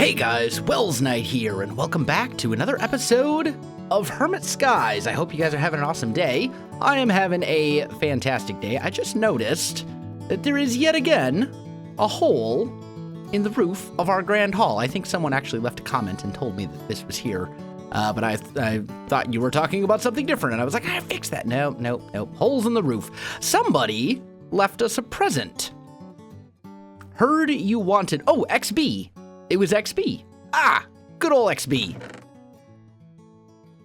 Hey guys, Welsknight here, and welcome back to another episode of Hermit Skies. I hope you guys are having an awesome day. I am having a fantastic day. I just noticed that there is yet again a hole in the roof of our grand hall. I think someone actually left a comment and told me that this was here, but I thought you were talking about something different, and I was like, I fixed that. No, holes in the roof. Somebody left us a present. Heard you wanted, XB. It was XB. Good old XB.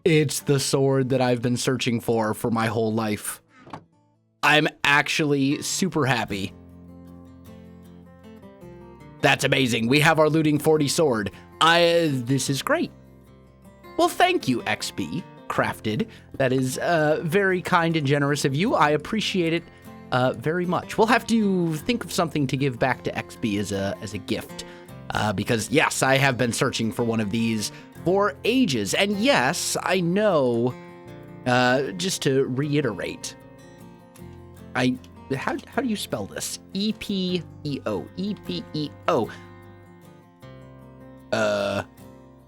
It's the sword that I've been searching for my whole life. I'm actually super happy. That's amazing. We have our Looting 40 sword. This is great. Well, thank you, XB Crafted. That is very kind and generous of you. I appreciate it very much. We'll have to think of something to give back to XB as a gift. Because, yes, I have been searching for one of these for ages. And, yes, I know, just to reiterate, how do you spell this? E-P-E-O. E-P-E-O.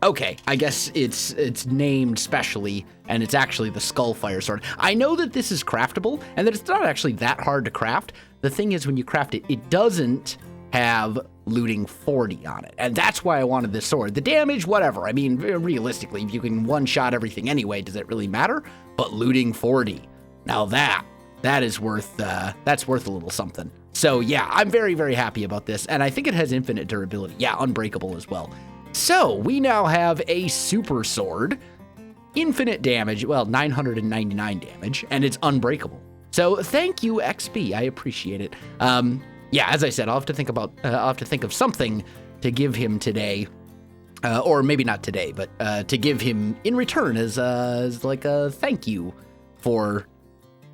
Okay, I guess it's named specially, and it's actually the Skullfire sword. I know that this is craftable, and that it's not actually that hard to craft. The thing is, when you craft it, it doesn't have Looting 40 on it, and that's why I wanted this sword. The damage, whatever. I mean, realistically, if you can one-shot everything anyway, does it really matter? But Looting 40, now that is worth, that's worth a little something. So yeah, I'm very, very happy about this, and I think it has infinite durability. Yeah, unbreakable as well. So we now have a super sword, infinite damage, well, 999 damage, and it's unbreakable. So thank you, XB. I appreciate it. Yeah, as I said, I'll have to think of something to give him today, or maybe not today, but to give him in return as like a thank you for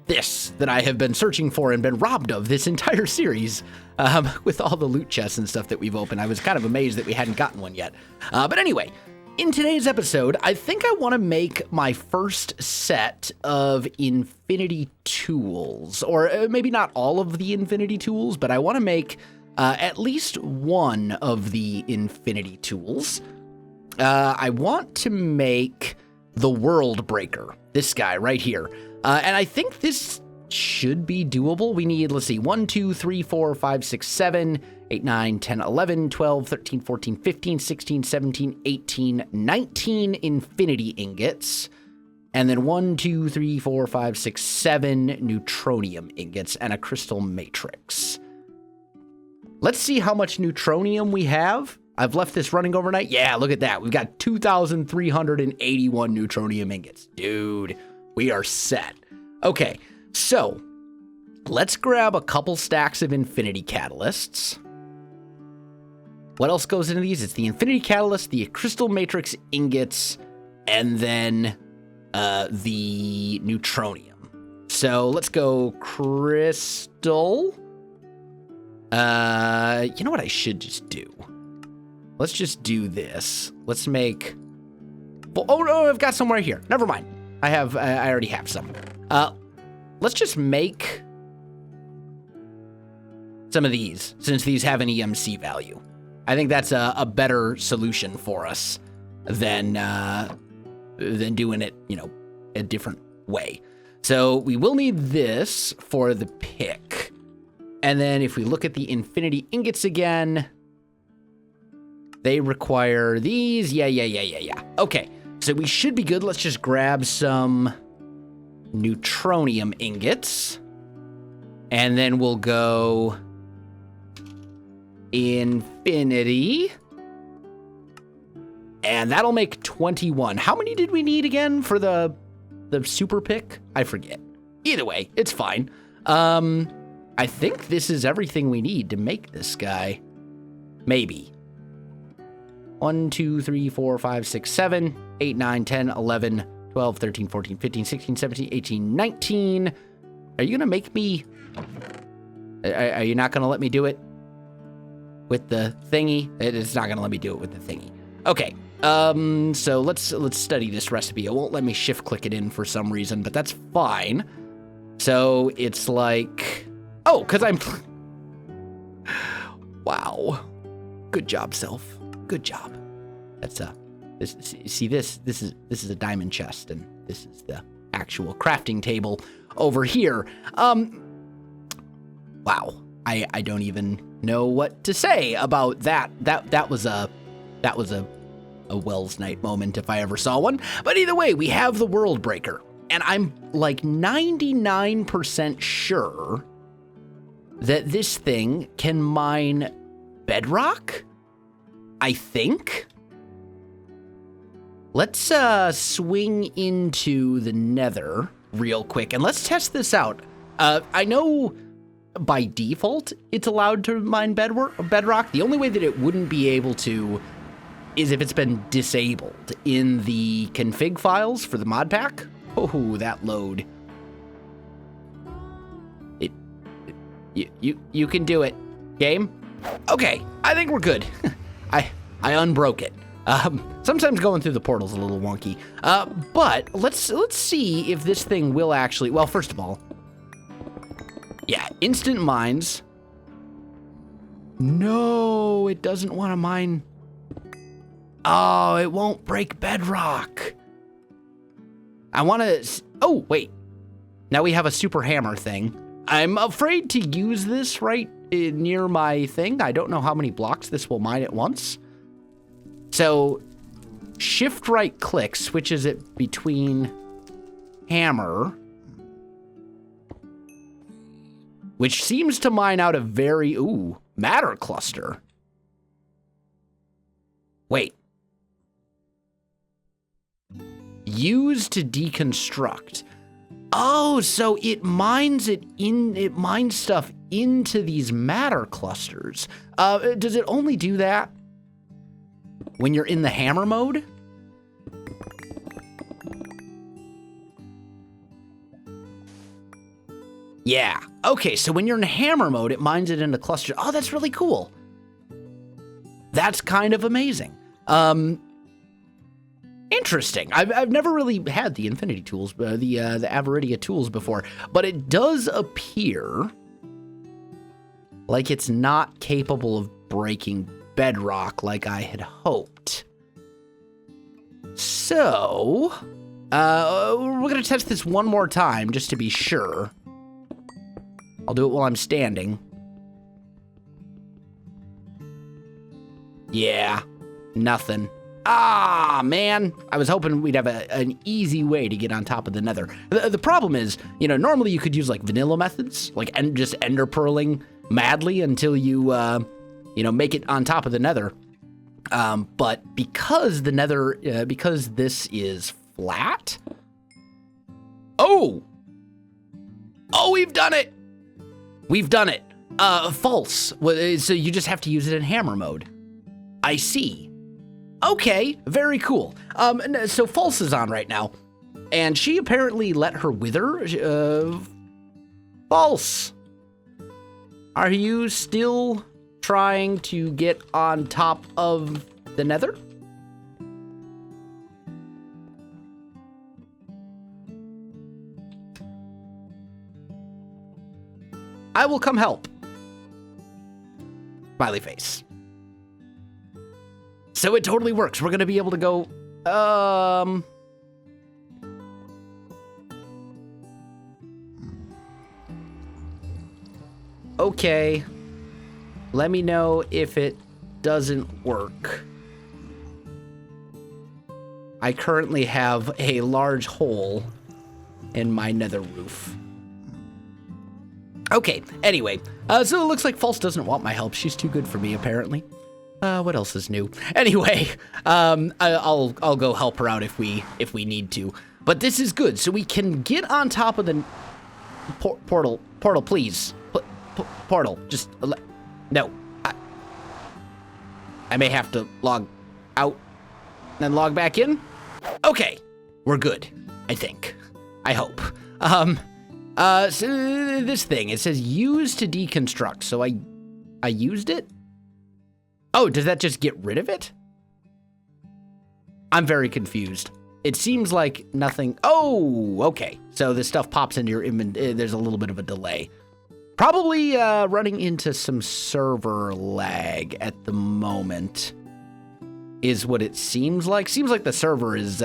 this that I have been searching for and been robbed of this entire series, with all the loot chests and stuff that we've opened. I was kind of amazed that we hadn't gotten one yet. But anyway, in today's episode, I think I want to make my first set of infinity tools, or maybe not all of the infinity tools, but I want to make at least one of the infinity tools. I want to make the World Breaker, this guy right here. And I think this should be doable. We need, let's see, 1, 2, 3, 4, 5, 6, 7, 8, 9, 10, 11, 12, 13, 14, 15, 16, 17, 18, 19 infinity ingots. And then 1, 2, 3, 4, 5, 6, 7 neutronium ingots and a crystal matrix. Let's see how much neutronium we have. I've left this running overnight. Yeah, look at that. We've got 2,381 neutronium ingots. Dude, we are set. Okay, so let's grab a couple stacks of infinity catalysts. What else goes into these? It's the infinity catalyst, the crystal matrix ingots, and then the neutronium. So let's go crystal. You know what I should just do? Let's just do this. Let's make... Oh, no, I've got some right here. Never mind. I already have some. Let's just make some of these, since these have an EMC value. I think that's a better solution for us than doing it, a different way. So we will need this for the pick. And then if we look at the infinity ingots again, they require these. Yeah. Okay, so we should be good. Let's just grab some neutronium ingots. And then we'll go infinity. And that'll make 21. How many did we need again for the super pick? I forget. Either way, it's fine. I think this is everything we need to make this guy. Maybe. 1, 2, 3, 4, 5, 6, 7, 8, 9, 10, 11, 12, 13, 14, 15, 16, 17, 18, 19. Are you going to make me... Are you not going to let me do it with the thingy? It's not going to let me do it with the thingy. Okay. So let's study this recipe. It won't let me shift click it in for some reason, but that's fine. So it's like... Oh, because I'm... Wow. Good job, self. Good job. See this is a diamond chest, and this is the actual crafting table over here. Wow, I don't even know what to say about that. That was a Welsknight moment if I ever saw one. But either way, we have the world breaker, and I'm like 99% sure that this thing can mine bedrock, I think. Let's swing into the nether real quick, and let's test this out. I know by default it's allowed to mine bedrock. The only way that it wouldn't be able to is if it's been disabled in the config files for the mod pack. Oh, that load. You can do it, game. Okay, I think we're good. I unbroke it. Sometimes going through the portal's a little wonky. But let's see if this thing will actually, well, first of all, yeah, instant mines. No, it doesn't want to mine. Oh, it won't break bedrock. I want to, oh, wait. Now we have a super hammer thing. I'm afraid to use this right near my thing. I don't know how many blocks this will mine at once. So, shift right click switches it between hammer, which seems to mine out a very, matter cluster. Wait. Use to deconstruct. Oh, so it mines stuff into these matter clusters. Does it only do that when you're in the hammer mode? Yeah. Okay, so when you're in hammer mode, it mines it into clusters. Oh, that's really cool. That's kind of amazing. Interesting. I've never really had the infinity tools, the Avaridia tools before, but it does appear like it's not capable of breaking bedrock like I had hoped. So, we're gonna test this one more time just to be sure. I'll do it while I'm standing. Yeah, nothing. Ah, man. I was hoping we'd have an easy way to get on top of the nether. The problem is, normally you could use like vanilla methods, like just ender pearling madly until you, make it on top of the nether. But because the nether, because this is flat. Oh, we've done it. We've done it. False. So you just have to use it in hammer mode. I see. Okay, very cool. So False is on right now, and she apparently let her wither. False, are you still trying to get on top of the nether? I will come help. Smiley face. So it totally works. We're going to be able to go, okay. Let me know if it doesn't work. I currently have a large hole in my nether roof. Okay, anyway, so it looks like False doesn't want my help. She's too good for me, apparently. What else is new? Anyway, I'll go help her out if we need to. But this is good, so we can get on top of the portal, please. Portal, just no. I may have to log out and then log back in. Okay, we're good. I think. I hope. So this thing, it says use to deconstruct. So I used it. Oh, does that just get rid of it? I'm very confused. It seems like nothing. Oh, okay. So this stuff pops into your inventory. There's a little bit of a delay. Probably running into some server lag at the moment. is what it seems like. Seems like the server is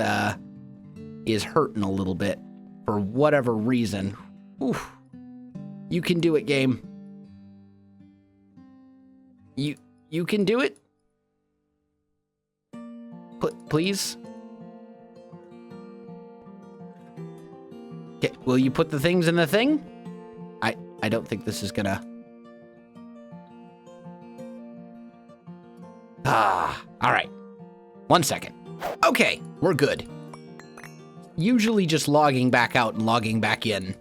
hurting a little bit for whatever reason. Oof. You can do it, game. You can do it? Please? Okay, will you put the things in the thing? I don't think this is gonna... all right. 1 second. Okay, we're good. Usually just logging back out and logging back in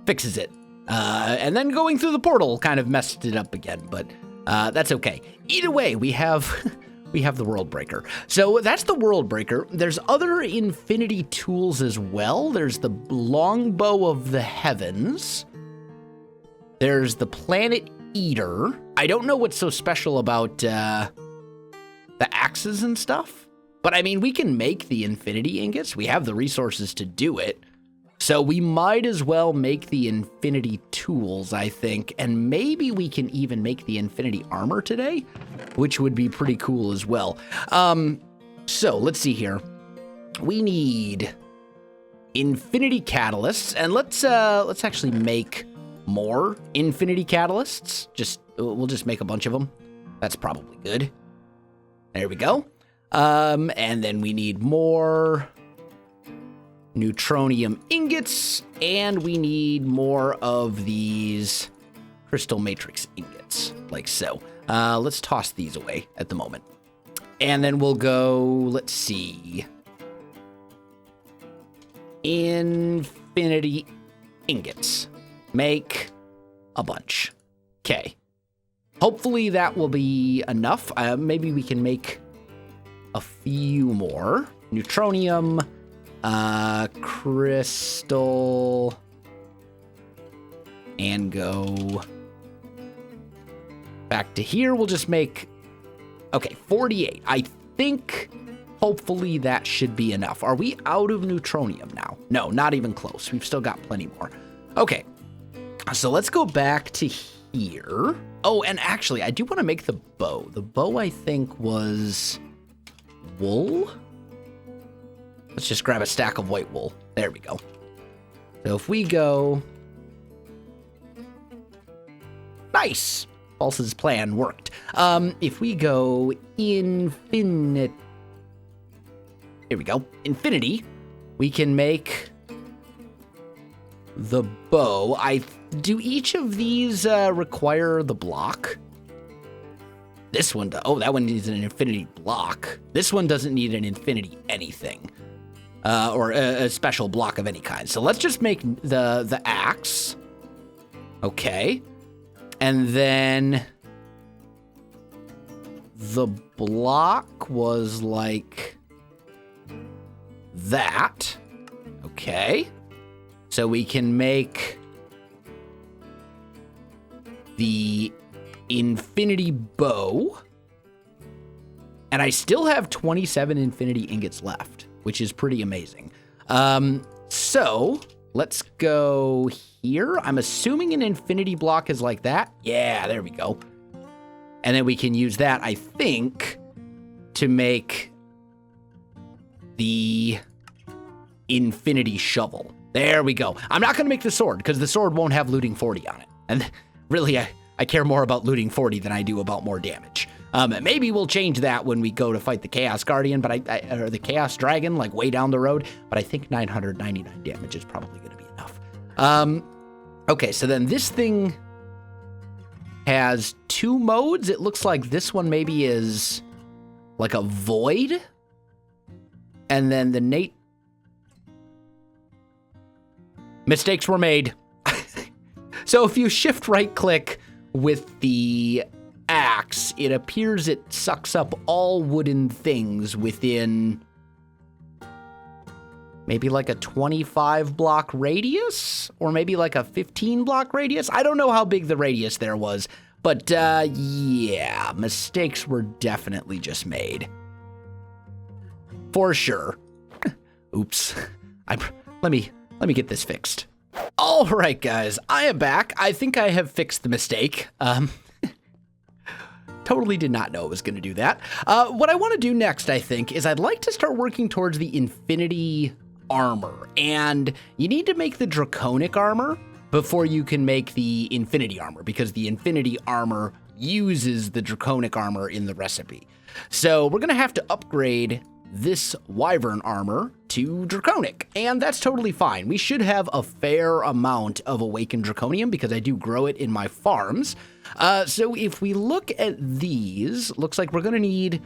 fixes it. And then going through the portal kind of messed it up again, but that's okay. Either way, we have the World Breaker. So that's the World Breaker. There's other infinity tools as well. There's the Longbow of the Heavens. There's the Planet Eater. I don't know what's so special about the axes and stuff, but I mean, we can make the infinity ingots. We have the resources to do it. So we might as well make the infinity tools, I think, and maybe we can even make the infinity armor today, which would be pretty cool as well. So let's see here. We need infinity catalysts, and let's actually make more infinity catalysts. We'll just make a bunch of them. That's probably good. There we go. And then we need more neutronium ingots, and we need more of these crystal matrix ingots, like so. Let's toss these away at the moment. And then we'll go, let's see. Infinity ingots. Make a bunch. Okay. Hopefully that will be enough. Maybe we can make a few more. Neutronium, crystal, and go back to here. We'll just make, okay, 48. I think hopefully that should be enough. Are we out of neutronium now? No, not even close. We've still got plenty more. Okay, so let's go back to here. Oh, and actually, I do want to make the bow. The bow, I think, was wool. Let's just grab a stack of white wool. There we go. So if we go... Nice! Pulse's plan worked. If we go infinite... Here we go. Infinity. We can make the bow. Do each of these require the block? This one does. Oh, that one needs an infinity block. This one doesn't need an infinity anything. Or a special block of any kind. So let's just make the axe. Okay. And then the block was like that. Okay. So we can make the infinity bow. And I still have 27 infinity ingots left, which is pretty amazing. So let's go here. I'm assuming an infinity block is like that. Yeah, there we go. And then we can use that, I think, to make the infinity shovel. There we go. I'm not going to make the sword because the sword won't have looting 40 on it. And really, I care more about looting 40 than I do about more damage. Maybe we'll change that when we go to fight the Chaos Guardian, but or the Chaos Dragon, like way down the road. But I think 999 damage is probably going to be enough. Okay, so then this thing has 2 modes. It looks like this one maybe is like a void. And then the mistakes were made. So if you shift right click with the axe, it appears it sucks up all wooden things within maybe like a 25 block radius, or maybe like a 15 block radius. I don't know how big the radius there was, but yeah, mistakes were definitely just made. For sure. Oops. Let me get this fixed. All right, guys, I am back. I think I have fixed the mistake. Totally did not know it was going to do that. What I want to do next, I think, is I'd like to start working towards the Infinity armor. And you need to make the Draconic armor before you can make the Infinity armor, because the Infinity armor uses the Draconic armor in the recipe. So we're going to have to upgrade this Wyvern armor to Draconic, and that's totally fine. We should have a fair amount of Awakened Draconium because I do grow it in my farms. So if we look at these, looks like we're going to need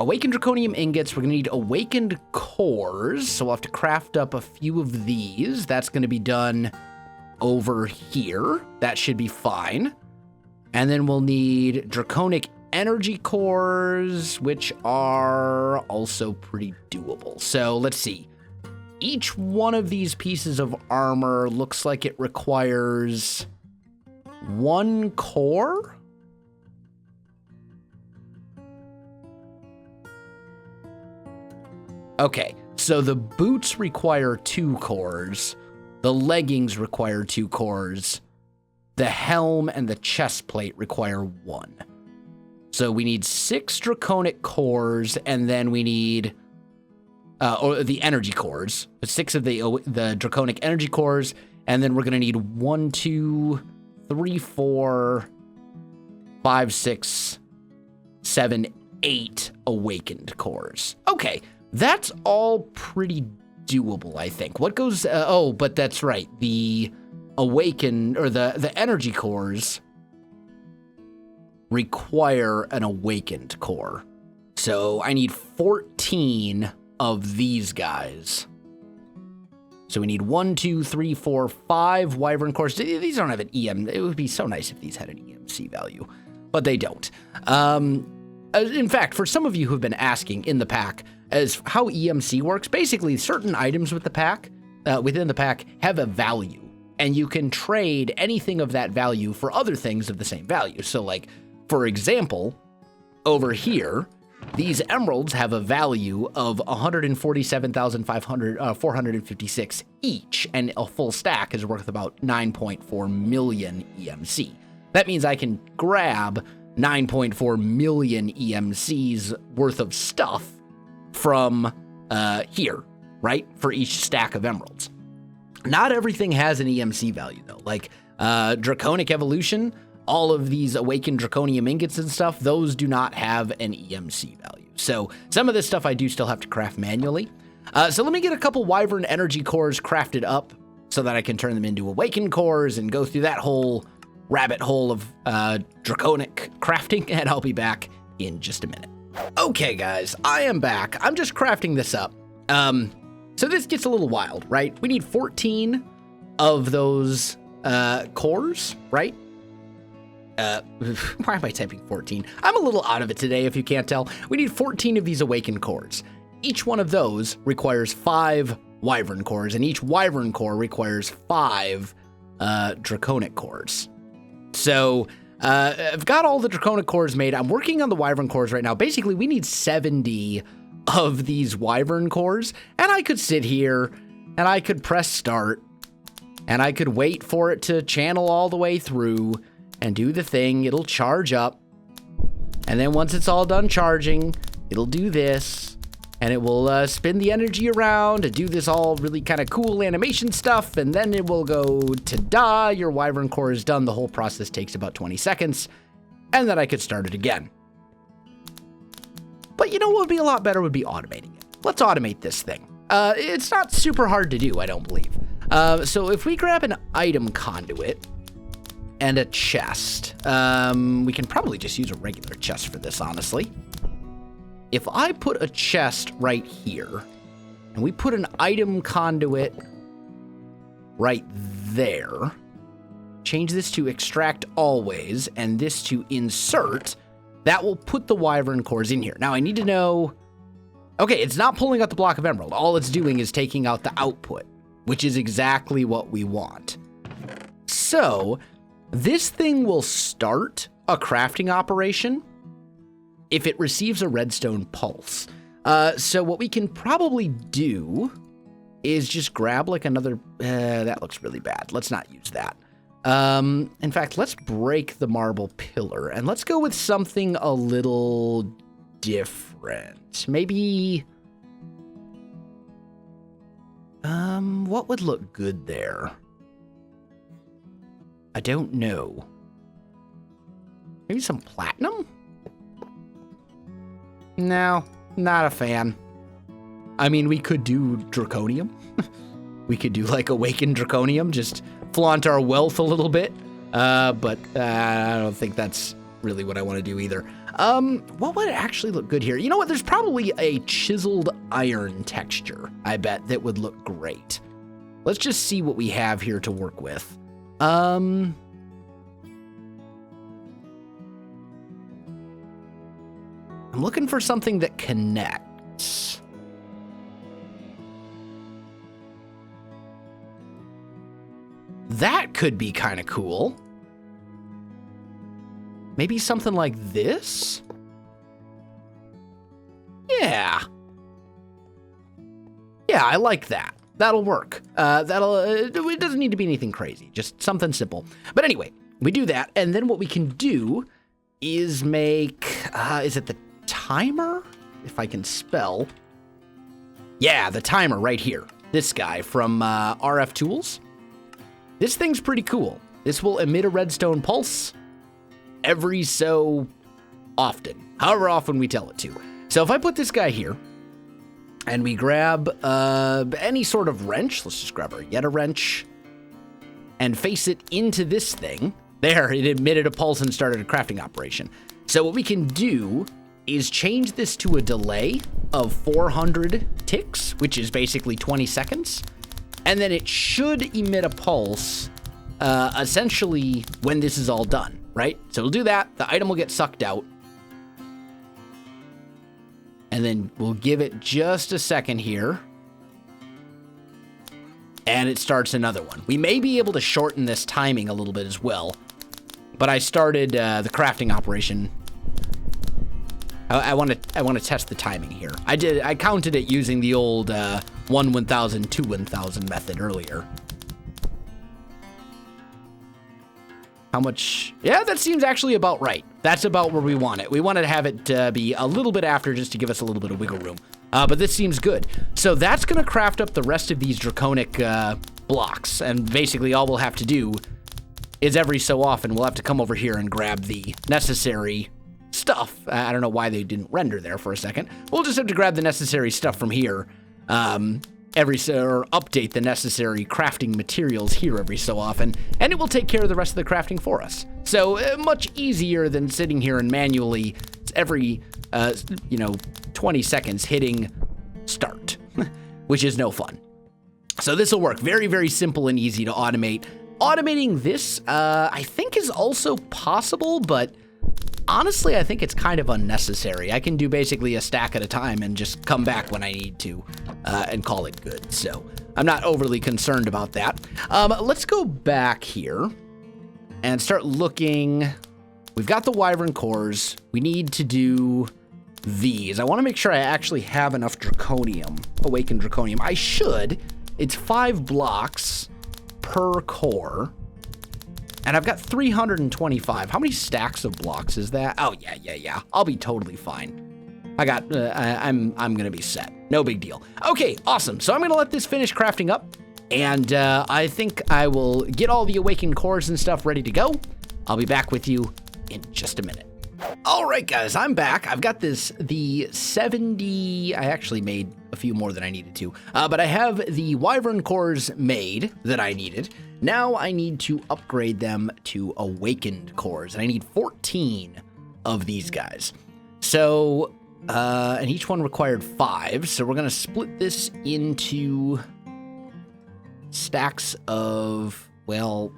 Awakened Draconium ingots. We're going to need Awakened cores, so we'll have to craft up a few of these. That's going to be done over here. That should be fine. And then we'll need Draconic energy cores, which are also pretty doable. So let's see. Each one of these pieces of armor looks like it requires 1 core. Okay, so the boots require 2 cores. The leggings require 2 cores. The helm and the chest plate require 1. So we need 6 Draconic cores, and then we need, or the energy cores, 6 of the Draconic energy cores, and then we're going to need 1, 2, 3, 4, 5, 6, 7, 8 Awakened cores. Okay, that's all pretty doable, I think. What goes, oh, but that's right, the Awakened, or the energy cores require an Awakened core. So I need 14 of these guys. So we need 1, 2, 3, 4, 5 Wyvern cores. These don't have an EM. It would be so nice if these had an EMC value, but they don't. In fact, for some of you who've been asking in the pack as how EMC works, basically certain items with the pack, within the pack have a value, and you can trade anything of that value for other things of the same value. So like, for example, over here, these emeralds have a value of 147,456 each, and a full stack is worth about 9.4 million EMC. That means I can grab 9.4 million EMCs worth of stuff from here, right? For each stack of emeralds. Not everything has an EMC value, though. Like Draconic Evolution, all of these Awakened Draconium ingots and stuff, those do not have an EMC value. So some of this stuff I do still have to craft manually. So let me get a couple Wyvern energy cores crafted up so that I can turn them into Awakened cores and go through that whole rabbit hole of Draconic crafting, and I'll be back in just a minute. Okay, guys, I am back. I'm just crafting this up. So this gets a little wild, right? We need 14 of those cores, right? Why am I typing 14? I'm a little out of it today, if you can't tell. We need 14 of these Awakened cores. Each one of those requires 5 Wyvern cores, and each Wyvern core requires 5 Draconic cores. So I've got all the Draconic cores made. I'm working on the Wyvern cores right now. Basically, we need 70 of these Wyvern cores, and I could sit here and I could press start and I could wait for it to channel all the way through and do the thing. It'll charge up, and then once it's all done charging, it'll do this, and it will spin the energy around to do this all really kind of cool animation stuff, and then it will go, ta-da, your Wyvern core is done. The whole process takes about 20 seconds, and then I could start it again. But you know what would be a lot better would be automating it. Let's automate this thing. It's not super hard to do, I don't believe. So if we grab an item conduit and a chest, we can probably just use a regular chest for this, honestly. If I put a chest right here, and we put an item conduit right there, change this to extract always, and this to insert, that will put the Wyvern cores in here. Now I need to know, okay, it's not pulling out the block of emerald. All it's doing is taking out the output, which is exactly what we want. So this thing will start a crafting operation if it receives a redstone pulse. So what we can probably do is just grab like another, that looks really bad. Let's not use that. In fact, let's break the marble pillar and let's go with something a little different. Maybe, what would look good there? I don't know. Maybe some platinum? No, not a fan. I mean, we could do draconium. We could do like awakened draconium, just flaunt our wealth a little bit. But I don't think that's really what I want to do either. What would actually look good here? You know what? There's probably a chiseled iron texture, I bet, that would look great. Let's just see what we have here to work with. I'm looking for something that connects. That could be kind of cool. Maybe something like this? Yeah. Yeah, I like that. That'll work. It doesn't need to be anything crazy, just something simple. But anyway, we do that, and then what we can do is make, is it the timer? If I can spell. Yeah, the timer right here. This guy from RF Tools. This thing's pretty cool. This will emit a redstone pulse every so often, however often we tell it to. So if I put this guy here, and we grab any sort of wrench, let's just grab our Yeta wrench, and face it into this thing, there, it emitted a pulse and started a crafting operation. So what we can do is change this to a delay of 400 ticks, which is basically 20 seconds. And then it should emit a pulse, essentially, when this is all done, right? So we'll do that. The item will get sucked out. And then we'll give it just a second here. And it starts another one. We may be able to shorten this timing a little bit as well. But I started the crafting operation. I want to test the timing here. I counted it using the old 1-1000, 2-1000 method earlier. How much? Yeah, that seems actually about right. That's about where we want it. We want to have it be a little bit after just to give us a little bit of wiggle room. But this seems good. So that's going to craft up the rest of these draconic blocks. And basically all we'll have to do is every so often we'll have to come over here and grab the necessary stuff. I don't know why they didn't render there for a second. We'll just have to grab the necessary stuff from here. Or update the necessary crafting materials here every so often, and it will take care of the rest of the crafting for us. So much easier than sitting here and manually every 20 seconds hitting start, which is no fun. So this will work. Very, very simple and easy to automate. Automating this, I think, is also possible, but honestly, I think it's kind of unnecessary. I can do basically a stack at a time and just come back when I need to and call it good. So I'm not overly concerned about that. Let's go back here and start looking. We've got the wyvern cores. We need to do these. I want to make sure I actually have enough draconium, awakened draconium. I should. It's 5 blocks per core. And I've got 325. How many stacks of blocks is that? Oh, yeah. I'll be totally fine. I'm gonna be set. No big deal. Okay, awesome. So I'm gonna let this finish crafting up. And I think I will get all the awakened cores and stuff ready to go. I'll be back with you in just a minute. All right, guys, I'm back. I've got the 70, I actually made a few more than I needed to, but I have the wyvern cores made that I needed. Now I need to upgrade them to awakened cores, and I need 14 of these guys. So, and each one required 5, so we're gonna split this into stacks of, well,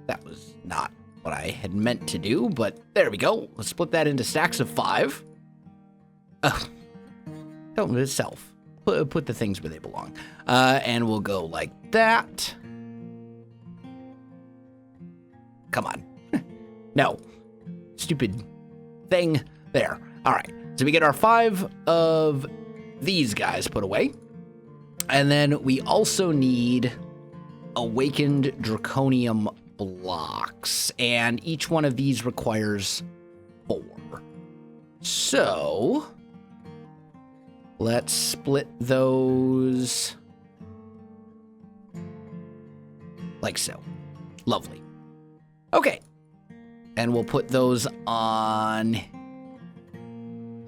that was not what I had meant to do, but there we go. Let's split that into stacks of 5. Don't itself. Put the things where they belong. And we'll go like that. Come on. No. Stupid thing. There. All right. So we get our 5 of these guys put away. And then we also need awakened draconium blocks, and each one of these requires 4. So let's split those like so. Lovely. Okay. And we'll put those on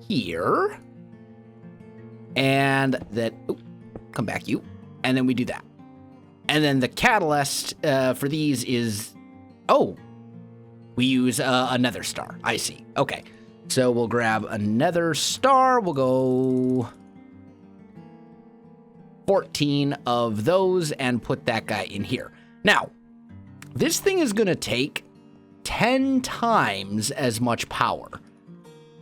here. And then, come back, you. And then we do that. And then the catalyst for these is, we use a nether star. I see. Okay. So we'll grab a nether star. We'll go 14 of those and put that guy in here. Now, this thing is going to take 10 times as much power.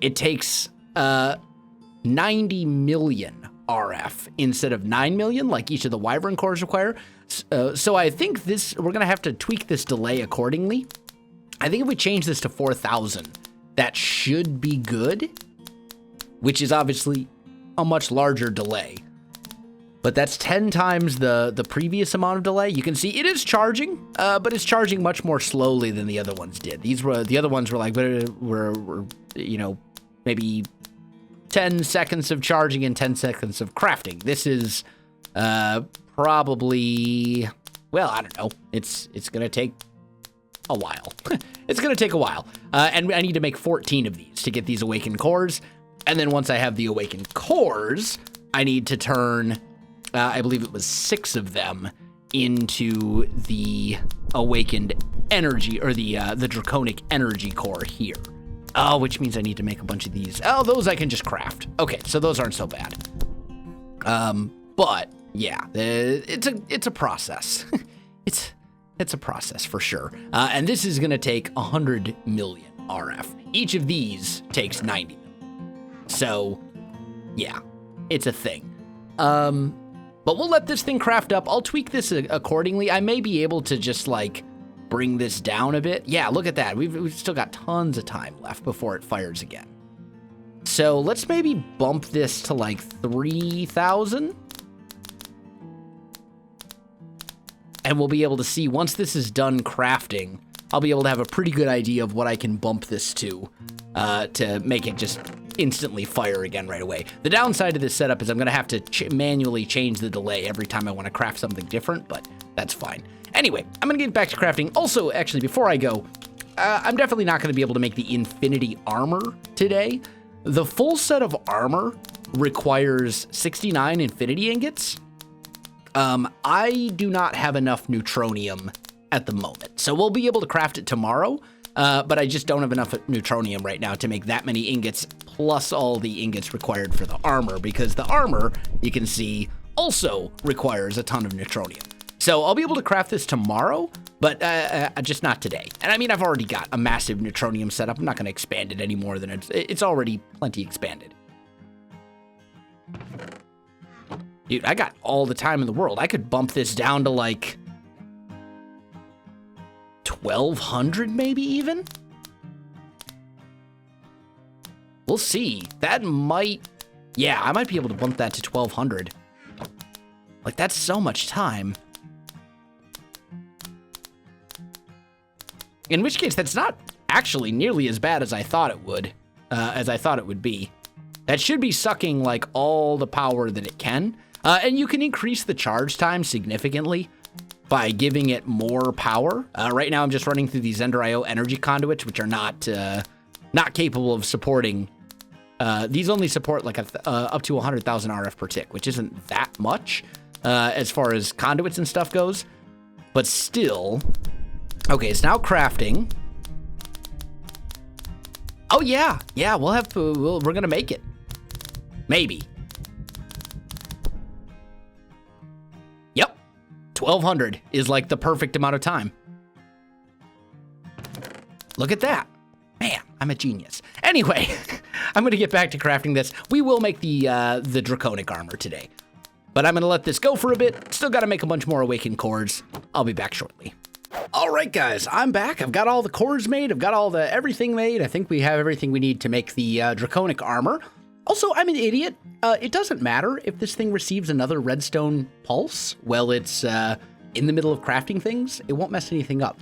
It takes 90 million RF instead of 9 million like each of the Wyvern cores require. So I think we're going to have to tweak this delay accordingly. I think if we change this to 4,000, that should be good, which is obviously a much larger delay. But that's 10 times the previous amount of delay. You can see it is charging, but it's charging much more slowly than the other ones did. The other ones were like, maybe 10 seconds of charging and 10 seconds of crafting. This is probably, well, I don't know. It's going to take a while. It's going to take a while. And I need to make 14 of these to get these awakened cores. And then once I have the awakened cores, I need to turn, I believe it was 6 of them into the awakened energy, or the draconic energy core here. Oh, which means I need to make a bunch of these. Oh, those I can just craft. Okay, so those aren't so bad. But yeah, it's a process. It's a process for sure. And this is gonna take 100 million RF. Each of these takes 90 million. So yeah, it's a thing. But we'll let this thing craft up. I'll tweak this accordingly. I may be able to just like bring this down a bit. Yeah, look at that. We've still got tons of time left before it fires again. So let's maybe bump this to like 3,000. And we'll be able to see, once this is done crafting, I'll be able to have a pretty good idea of what I can bump this to make it just instantly fire again right away. The downside of this setup is I'm going to have to manually change the delay every time I want to craft something different, but that's fine. Anyway, I'm going to get back to crafting. Also, actually, before I go, I'm definitely not going to be able to make the infinity armor today. The full set of armor requires 69 infinity ingots. I do not have enough neutronium at the moment, so we'll be able to craft it tomorrow, but I just don't have enough neutronium right now to make that many ingots, plus all the ingots required for the armor, because the armor, you can see, also requires a ton of neutronium. So I'll be able to craft this tomorrow, but just not today. And I mean, I've already got a massive neutronium setup. I'm not going to expand it any more than it's already plenty expanded. Dude, I got all the time in the world. I could bump this down to like 1,200 maybe even? We'll see. That might, yeah, I might be able to bump that to 1,200. Like, that's so much time. In which case, that's not actually nearly as bad as I thought it would, be. That should be sucking like all the power that it can. And you can increase the charge time significantly by giving it more power. Right now, I'm just running through these Ender IO energy conduits, which are not capable of supporting. These only support like up to 100,000 RF per tick, which isn't that much as far as conduits and stuff goes. But still, okay, it's now crafting. Oh yeah, we're gonna make it. Maybe. Yep, 1,200 is like the perfect amount of time. Look at that. Man, I'm a genius. Anyway, I'm gonna get back to crafting this. We will make the Draconic armor today, but I'm gonna let this go for a bit. Still gotta make a bunch more awakened cores. I'll be back shortly. All right, guys, I'm back. I've got all the cores made. I've got everything made. I think we have everything we need to make the Draconic armor. Also, I'm an idiot. It doesn't matter if this thing receives another redstone pulse while it's in the middle of crafting things. It won't mess anything up.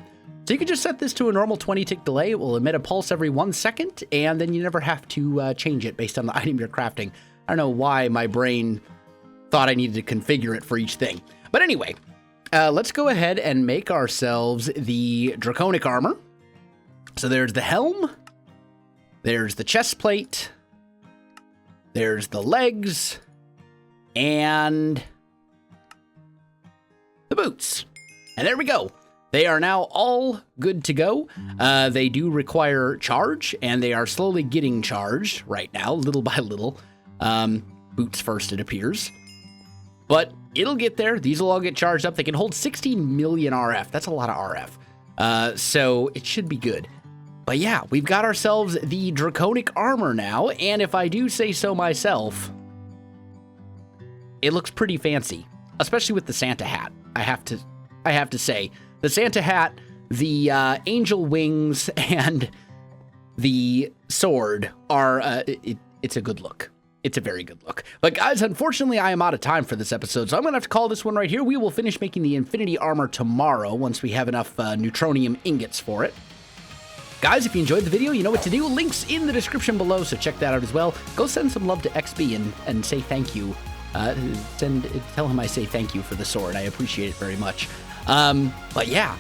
So you can just set this to a normal 20-tick delay. It will emit a pulse every 1 second, and then you never have to change it based on the item you're crafting. I don't know why my brain thought I needed to configure it for each thing. But anyway, let's go ahead and make ourselves the Draconic armor. So there's the helm, there's the chest plate, there's the legs, and the boots. And there we go. They are now all good to go. They do require charge, and they are slowly getting charged right now, little by little. Boots first, it appears. But it'll get there. These will all get charged up. They can hold 16 million RF. That's a lot of RF. So it should be good. But yeah, we've got ourselves the Draconic armor now, and if I do say so myself, it looks pretty fancy, especially with the Santa hat. I have to say. The Santa hat, the angel wings, and the sword are, it's a good look. It's a very good look. But guys, unfortunately, I am out of time for this episode, so I'm going to have to call this one right here. We will finish making the Infinity Armor tomorrow once we have enough neutronium ingots for it. Guys, if you enjoyed the video, you know what to do. Links in the description below, so check that out as well. Go send some love to XB and say thank you. Tell him I say thank you for the sword. I appreciate it very much. But yeah,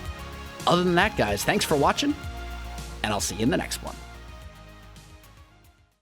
other than that, guys, thanks for watching, and I'll see you in the next one.